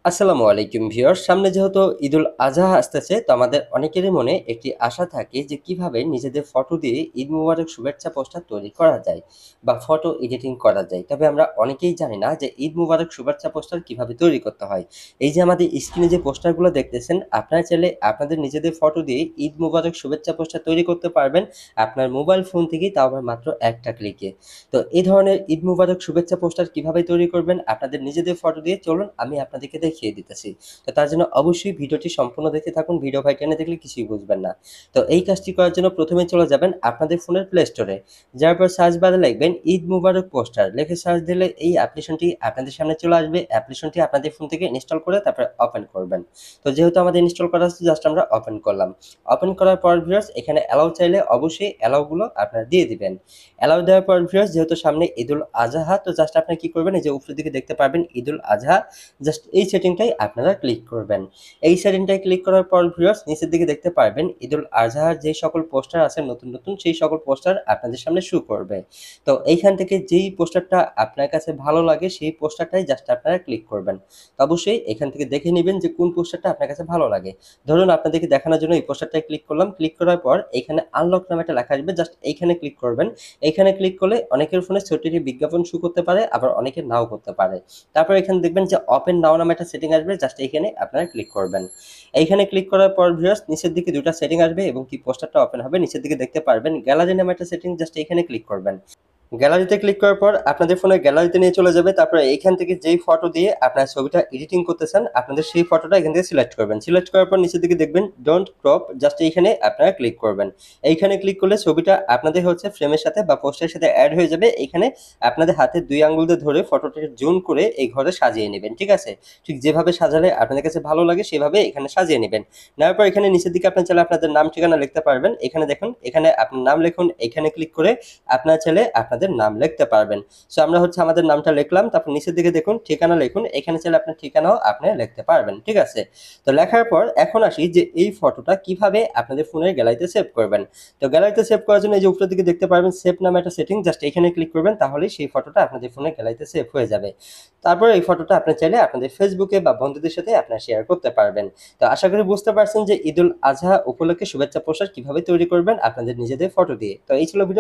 আসসালামু আলাইকুম ভিউয়ার্স, সামনে যেহেতু ঈদুল আজহা আসতেছে, তো আমাদের অনেকেরই মনে একটি আশা থাকে যে কিভাবে নিজেদের ফটো দিয়ে ঈদ মুবারক শুভেচ্ছা পোস্টার তৈরি করা যায় বা ফটো এডিটিং করা যায়। তবে আমরা অনেকেই জানি না যে ঈদ মুবারক শুভেচ্ছা পোস্টার কিভাবে তৈরি করতে হয়। এই যে আমাদের স্ক্রিনে যে পোস্টারগুলো দেখতেছেন, আপনারা চাইলে আপনাদের নিজেদের ফটো দিয়ে ঈদ মুবারক শুভেচ্ছা পোস্টার তৈরি করতে পারবেন আপনার মোবাইল ফোন থেকেই, তাও আবার মাত্র একটা ক্লিকে। তো এই ধরনের ঈদ মুবারক শুভেচ্ছা পোস্টার কিভাবে তৈরি করবেন আপনাদের নিজেদের ফটো দিয়ে, চলুন আমি আপনাদেরকে দেখিয়ে দিতেছি। তো তার জন্য অবশ্যই ভিডিওটি সম্পূর্ণ দেখতে থাকুন, ভিডিও ভাই টেনে দেখলে কিছুই বুঝবেন না। তো এই কাজটি করার জন্য প্রথমে চলে যাবেন আপনাদের ফোনের প্লে স্টোরে। যাওয়ার পর সার্চ বারে লিখবেন ঈদ মুবারক পোস্টার, লিখে সার্চ দিলে এই অ্যাপ্লিকেশনটি আপনাদের সামনে চলে আসবে। অ্যাপ্লিকেশনটি আপনাদের ফোন থেকে ইনস্টল করে তারপরে ওপেন করবেন। তো যেহেতু আমাদের ইনস্টল করা আছে, জাস্ট আমরা ওপেন করলাম। ওপেন করার পর ভিউয়ার্স, এখানে অ্যালাউ চাইলে অবশ্যই অ্যালাউগুলো আপনারা দিয়ে দিবেন। অ্যালাউ দেওয়ার পর ভিউয়ার্স, যেহেতু সামনে ঈদুল আজহা, তো জাস্ট আপনারা কি করবেন, এই যে উপরের দিকে দেখতে পারবেন ঈদুল আজহা, জাস্ট এই সেটিংটাই আপনারা ক্লিক করবেন। এই সেটিংটায় ক্লিক করার পর ভিউয়ার্স, নিচের দিকে দেখতে পারবেন ঈদুল আজহার যে সকল পোস্টার আছে নতুন নতুন, সেই সকল পোস্টার আপনাদের সামনে শো করবে। তো এইখান থেকে যেই পোস্টারটা আপনার কাছে ভালো লাগে সেই পোস্টারটাই জাস্ট আপনারা ক্লিক করবেন। তো অবশ্যই এখান থেকে দেখে নেবেন যে কোন পোস্টারটা আপনার কাছে ভালো লাগে। ধরুন আপনাদেরকে দেখানোর জন্য এই পোস্টারটায় ক্লিক করলাম। ক্লিক করার পর এখানে আনলক নামে একটা লেখা আসবে, জাস্ট এইখানে ক্লিক করবেন। এইখানে ক্লিক করলে অনেকের ফোনে ছোট্ট একটি বিজ্ঞাপন শো করতে পারে, আবার অনেকের নাও করতে পারে। তারপর এখানে দেখবেন যে ওপেন নাও নামে একটা সেটিং আসবে, জাস্ট এইখানে আপনারা ক্লিক করবেন। এইখানে ক্লিক করার পর ভিউয়ার্স, নিচের দিকে দুটো সেটিং আসবে এবং কি পোস্টারটা ওপেন হবে। নিচের দিকে দেখতে পারবেন গ্যালারি নামে একটা সেটিং, জাস্ট এইখানে ক্লিক করবেন। গ্যালারিতে ক্লিক করার পর আপনাদের ফোনের গ্যালারিতে নিয়ে চলে যাবে। তারপরে এইখান থেকে যেই ফটো দিয়ে আপনার ছবিটা এডিটিং করতে চান, আপনাদের সেই ফটোটা এখান থেকে সিলেক্ট করবেন। সিলেক্ট করার পর নিচের দিকে দেখবেন ডোন্ট ক্রপ, জাস্ট এইখানে আপনারা ক্লিক করবেন। এইখানে ক্লিক করলে ছবিটা আপনাদের হচ্ছে ফ্রেমের সাথে বা পোস্টের সাথে অ্যাড হয়ে যাবে। এইখানে আপনাদের হাতে 2 আঙ্গুল দিয়ে ধরে ফটোটাকে জুম করে এই ঘরে সাজিয়ে নেবেন, ঠিক আছে? ঠিক যেভাবে সাজালে আপনাদের কাছে ভালো লাগে সেভাবে এখানে সাজিয়ে নেবেন। নেওয়ার পর এখানে নিচের দিকে আপনার চাইলে আপনাদের নাম ঠিকানা লিখতে পারবেন। এখানে দেখুন, এখানে আপনার নাম লিখুন। এখানে ক্লিক করে আপনার চাইলে আপনাদের নাম লিখতে পারবেন। সো আমরা হচ্ছে আমাদের নামটা লিখলাম। তারপর নিচের দিকে দেখুন ঠিকানা লিখুন। এখানে চাইলে আপনার ঠিকানাও আপনি লিখতে পারবেন, ঠিক আছে? তো লেখার পর এখন আসি যে এই ফটোটা কিভাবে আপনাদের ফোনের গ্যালারিতে সেভ করবেন। তো গ্যালারিতে সেভ করার জন্য এই যে উপরের দিকে দেখতে পারবেন সেভ নামে একটা সেটিং, জাস্ট এখানে ক্লিক করবেন, তাহলেই সেই ফটোটা আপনাদের ফোনের গ্যালারিতে সেভ হয়ে যাবে। তারপর এই ফটোটা আপনি চাইলে আপনাদের ফেসবুকে বা বন্ধুদের সাথে আপনারা শেয়ার করতে পারবেন। তো আশা করি বুঝতে পারছেন যে ঈদুল আজহা উপলক্ষে শুভেচ্ছা পোস্টার কিভাবে তৈরি করবেন আপনাদের নিজেদের ফটো দিয়ে। তো এই ছিল ভিডিও।